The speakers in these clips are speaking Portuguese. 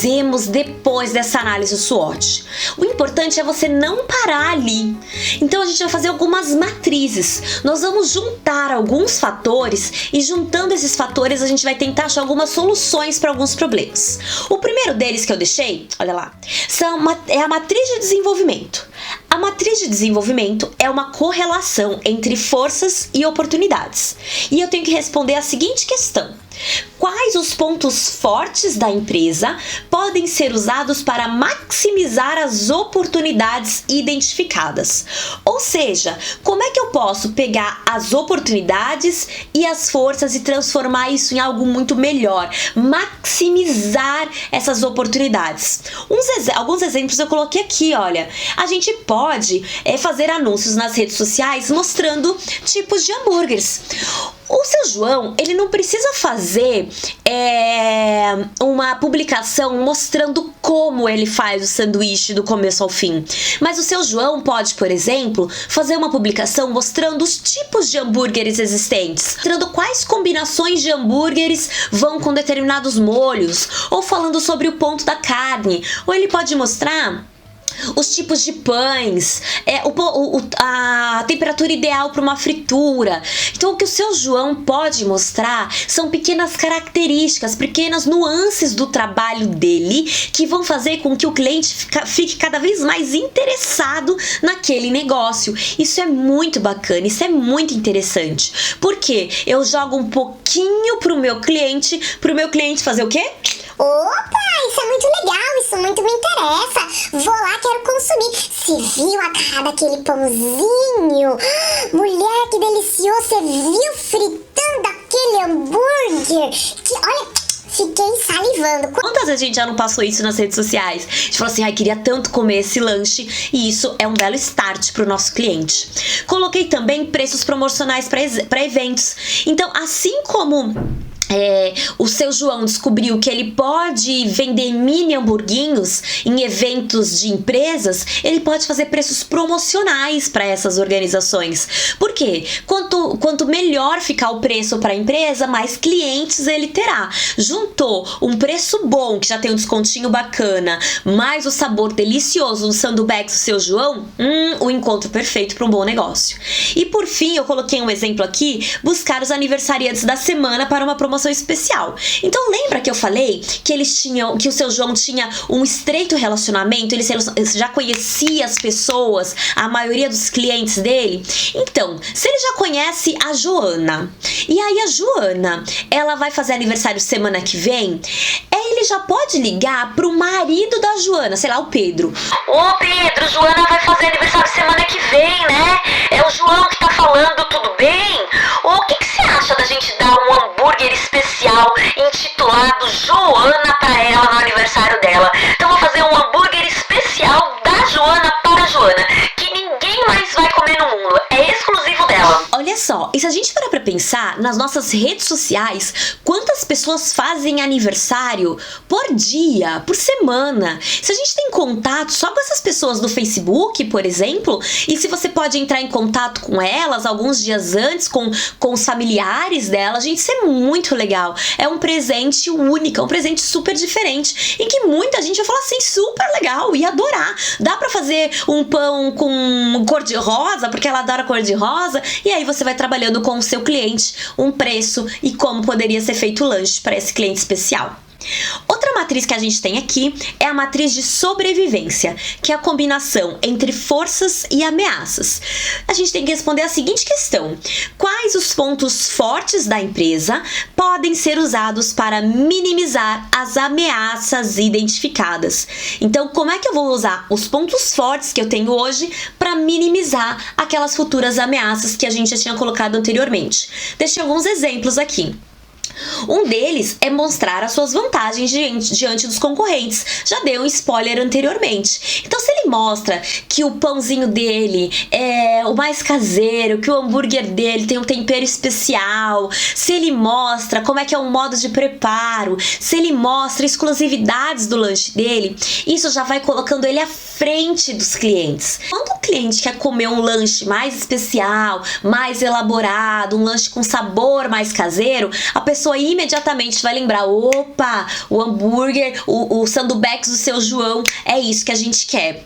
fazemos depois dessa análise SWOT? O importante é você não parar ali. Então a gente vai fazer algumas matrizes. Nós vamos juntar alguns fatores e juntando esses fatores a gente vai tentar achar algumas soluções para alguns problemas. O primeiro deles que eu deixei, olha lá, é a matriz de desenvolvimento. A matriz de desenvolvimento é uma correlação entre forças e oportunidades. E eu tenho que responder a seguinte questão: quais os pontos fortes da empresa podem ser usados para maximizar as oportunidades identificadas? Ou seja, como é que eu posso pegar as oportunidades e as forças e transformar isso em algo muito melhor? Maximizar essas oportunidades. Alguns exemplos eu coloquei aqui, olha. A gente pode fazer anúncios nas redes sociais mostrando tipos de hambúrgueres. O seu João, ele não precisa fazer uma publicação mostrando como ele faz o sanduíche do começo ao fim. Mas o seu João pode, por exemplo, fazer uma publicação mostrando os tipos de hambúrgueres existentes, mostrando quais combinações de hambúrgueres vão com determinados molhos, ou falando sobre o ponto da carne. Ou ele pode mostrar os tipos de pães, a temperatura ideal para uma fritura. Então o que o seu João pode mostrar são pequenas características, pequenas nuances do trabalho dele que vão fazer com que o cliente fique cada vez mais interessado naquele negócio. Isso é muito bacana, isso é muito interessante, porque eu jogo um pouquinho pro meu cliente fazer o quê? Opa, isso é muito legal, isso muito me interessa. Vou lá, quero consumir. Você viu a cara daquele pãozinho? Mulher, que delicioso. Você viu fritando aquele hambúrguer? Que, olha, fiquei salivando. Quantas vezes a gente já não passou isso nas redes sociais? A gente falou assim, queria tanto comer esse lanche. E isso é um belo start para o nosso cliente. Coloquei também preços promocionais para eventos. Então, assim como o seu João descobriu que ele pode vender mini hamburguinhos em eventos de empresas, ele pode fazer preços promocionais para essas organizações. Por quê? Quanto melhor ficar o preço para a empresa, mais clientes ele terá. Juntou um preço bom, que já tem um descontinho bacana, mais o sabor delicioso do sanduíche do seu João, o encontro perfeito para um bom negócio. E por fim, eu coloquei um exemplo aqui, buscar os aniversariantes da semana para uma promoção especial. Então lembra que eu falei que que o seu João tinha um estreito relacionamento, ele já conhecia as pessoas, a maioria dos clientes dele? Então, se ele já conhece a Joana, e aí a Joana, ela vai fazer aniversário semana que vem, ele já pode ligar pro marido da Joana, sei lá, o Pedro. Ô Pedro, Joana vai fazer aniversário semana que vem, né? É o João que tá falando, tudo bem? O que você acha da gente dar um hambúrguer especial intitulado Joana pra ela no aniversário dela? Então vou fazer um hambúrguer especial da Joana para a Joana, que ninguém mais vai comer no mundo, é exclusivo dela. Olha só, e se a gente parar pra pensar nas nossas redes sociais, quantas pessoas fazem aniversário por dia, por semana? Se a gente tem contato só com essas pessoas do Facebook, por exemplo, e se você pode entrar em contato com elas alguns dias antes, com os familiares delas, gente, isso é muito legal. É um presente único, é um presente super diferente, em que muita gente vai falar assim, super legal, e adorar. Dá pra fazer um pão com cor de rosa, porque ela adora cor de rosa, e aí você vai trabalhando com o seu cliente um preço e como poderia ser feito o lanche para esse cliente especial. Outra matriz que a gente tem aqui é a matriz de sobrevivência, que é a combinação entre forças e ameaças. A gente tem que responder a seguinte questão: quais os pontos fortes da empresa podem ser usados para minimizar as ameaças identificadas? Então, como é que eu vou usar os pontos fortes que eu tenho hoje para minimizar aquelas futuras ameaças que a gente já tinha colocado anteriormente? Deixei alguns exemplos aqui. Um deles é mostrar as suas vantagens diante dos concorrentes. Já dei um spoiler anteriormente. Então, se ele mostra que o pãozinho dele é o mais caseiro, que o hambúrguer dele tem um tempero especial, se ele mostra como é que é o modo de preparo, se ele mostra exclusividades do lanche dele, isso já vai colocando ele à frente dos clientes. Quando o cliente quer comer um lanche mais especial, mais elaborado, um lanche com sabor mais caseiro, a pessoa pessoa imediatamente vai lembrar, opa, o hambúrguer, o sandubex do seu João, é isso que a gente quer.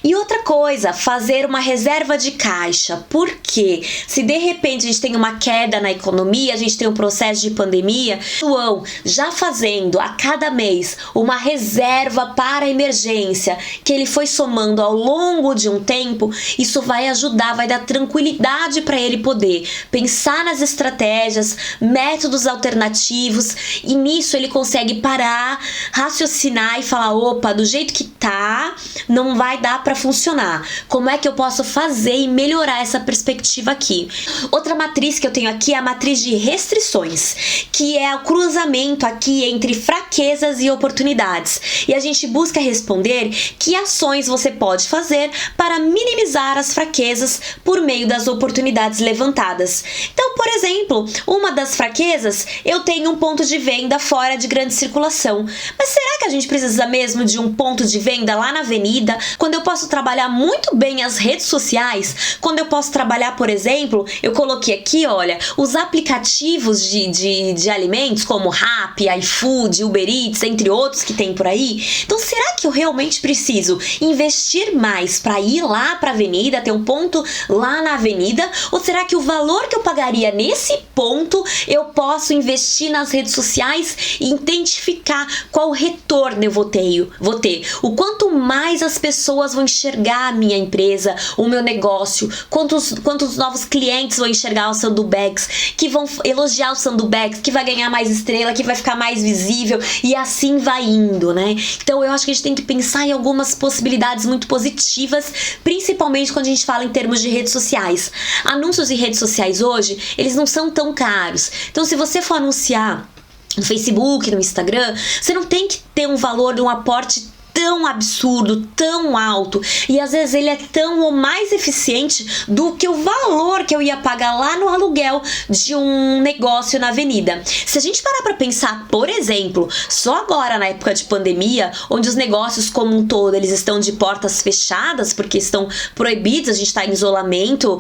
E outra coisa, fazer uma reserva de caixa. Por quê? Se de repente a gente tem uma queda na economia, a gente tem um processo de pandemia, João já fazendo a cada mês uma reserva para a emergência, que ele foi somando ao longo de um tempo, isso vai ajudar, vai dar tranquilidade para ele poder pensar nas estratégias, métodos alternativos, e nisso ele consegue parar, raciocinar e falar, opa, do jeito que tá, não vai dar para funcionar. Como é que eu posso fazer e melhorar essa perspectiva aqui? Outra matriz que eu tenho aqui é a matriz de restrições, que é o cruzamento aqui entre fraquezas e oportunidades. E a gente busca responder que ações você pode fazer para minimizar as fraquezas por meio das oportunidades levantadas. Então, por exemplo, uma das fraquezas, eu tenho um ponto de venda fora de grande circulação. Mas será que a gente precisa mesmo de um ponto de venda lá na avenida, quando eu posso trabalhar muito bem as redes sociais, quando eu posso trabalhar, por exemplo, eu coloquei aqui, olha, os aplicativos de alimentos, como Rappi, iFood, Uber Eats, entre outros que tem por aí. Então, será que eu realmente preciso investir mais para ir lá para a avenida, ter um ponto lá na avenida? Ou será que o valor que eu pagaria nesse ponto, eu posso investir nas redes sociais e identificar qual retorno eu vou ter? O quanto mais as pessoas vão enxergar a minha empresa, o meu negócio, quantos novos clientes vão enxergar o Sandubex, que vão elogiar o Sandubex, que vai ganhar mais estrela, que vai ficar mais visível, e assim vai indo, né? Então eu acho que a gente tem que pensar em algumas possibilidades muito positivas, principalmente quando a gente fala em termos de redes sociais. Anúncios em redes sociais hoje, eles não são tão caros. Então, se você for anunciar no Facebook, no Instagram, você não tem que ter um valor de um aporte tão absurdo, tão alto, e às vezes ele é tão ou mais eficiente do que o valor que eu ia pagar lá no aluguel de um negócio na avenida. Se a gente parar para pensar, por exemplo, só agora na época de pandemia, onde os negócios como um todo, eles estão de portas fechadas, porque estão proibidos, a gente está em isolamento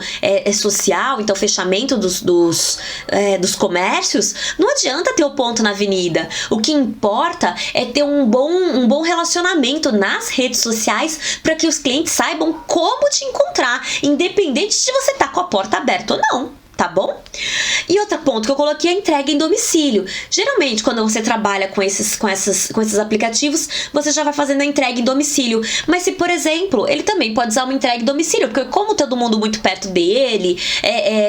social, então fechamento dos comércios, não adianta ter o ponto na avenida. O que importa é ter um bom relacionamento nas redes sociais para que os clientes saibam como te encontrar, independente de você estar com a porta aberta ou não. Tá bom? E outro ponto que eu coloquei é a entrega em domicílio. Geralmente, quando você trabalha com esses aplicativos, você já vai fazendo a entrega em domicílio. Mas se, por exemplo, ele também pode usar uma entrega em domicílio, porque como todo mundo muito perto dele,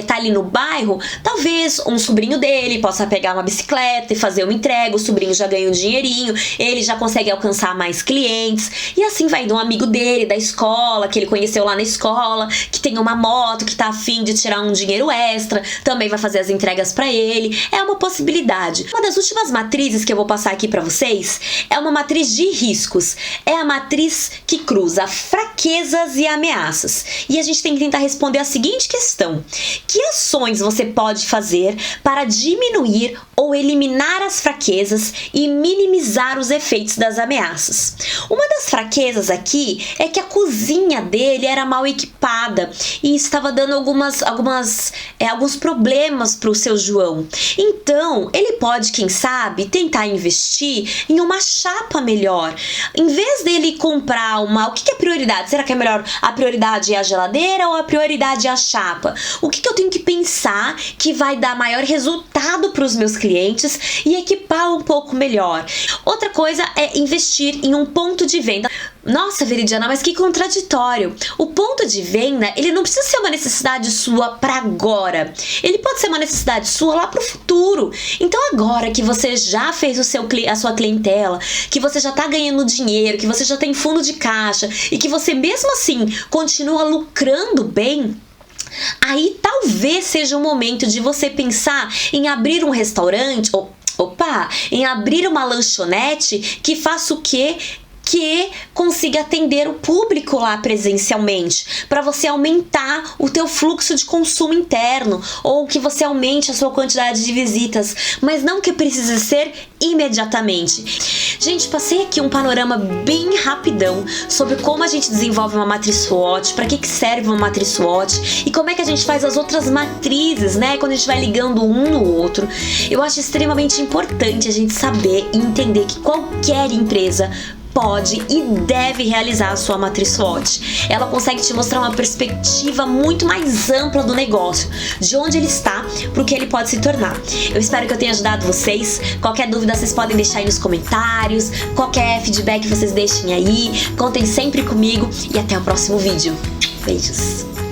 tá ali no bairro, talvez um sobrinho dele possa pegar uma bicicleta e fazer uma entrega, o sobrinho já ganha um dinheirinho, ele já consegue alcançar mais clientes, e assim vai de um amigo dele, da escola, que ele conheceu lá na escola, que tem uma moto, que tá a fim de tirar um dinheiro extra, também vai fazer as entregas para ele. É uma possibilidade. Uma das últimas matrizes que eu vou passar aqui para vocês é uma matriz de riscos. É a matriz que cruza fraquezas e ameaças. E a gente tem que tentar responder a seguinte questão: que ações você pode fazer para diminuir ou eliminar as fraquezas e minimizar os efeitos das ameaças? Uma das fraquezas aqui é que a cozinha dele era mal equipada e estava dando alguns problemas para o seu João. Então, ele pode, quem sabe, tentar investir em uma chapa melhor. Em vez dele comprar o que é prioridade? Será que é melhor a prioridade é a geladeira ou a prioridade é a chapa? O que eu tenho que pensar que vai dar maior resultado para os meus clientes e equipar um pouco melhor? Outra coisa é investir em um ponto de venda. Nossa, Veridiana, mas que contraditório. O ponto de venda, ele não precisa ser uma necessidade sua para agora. Ele pode ser uma necessidade sua lá para o futuro. Então agora que você já fez a sua clientela, que você já tá ganhando dinheiro, que você já tem fundo de caixa e que você mesmo assim continua lucrando bem, aí talvez seja o momento de você pensar em abrir um restaurante, em abrir uma lanchonete que faça o quê? que consiga atender o público lá presencialmente, para você aumentar o teu fluxo de consumo interno, ou que você aumente a sua quantidade de visitas, mas não que precise ser imediatamente. Gente, passei aqui um panorama bem rapidão sobre como a gente desenvolve uma matriz SWOT, para que serve uma matriz SWOT e como é que a gente faz as outras matrizes, né, quando a gente vai ligando um no outro. Eu acho extremamente importante a gente saber e entender que qualquer empresa pode e deve realizar a sua matriz SWOT. Ela consegue te mostrar uma perspectiva muito mais ampla do negócio, de onde ele está para o que ele pode se tornar. Eu espero que eu tenha ajudado vocês. Qualquer dúvida vocês podem deixar aí nos comentários, qualquer feedback vocês deixem aí, contem sempre comigo e até o próximo vídeo. Beijos!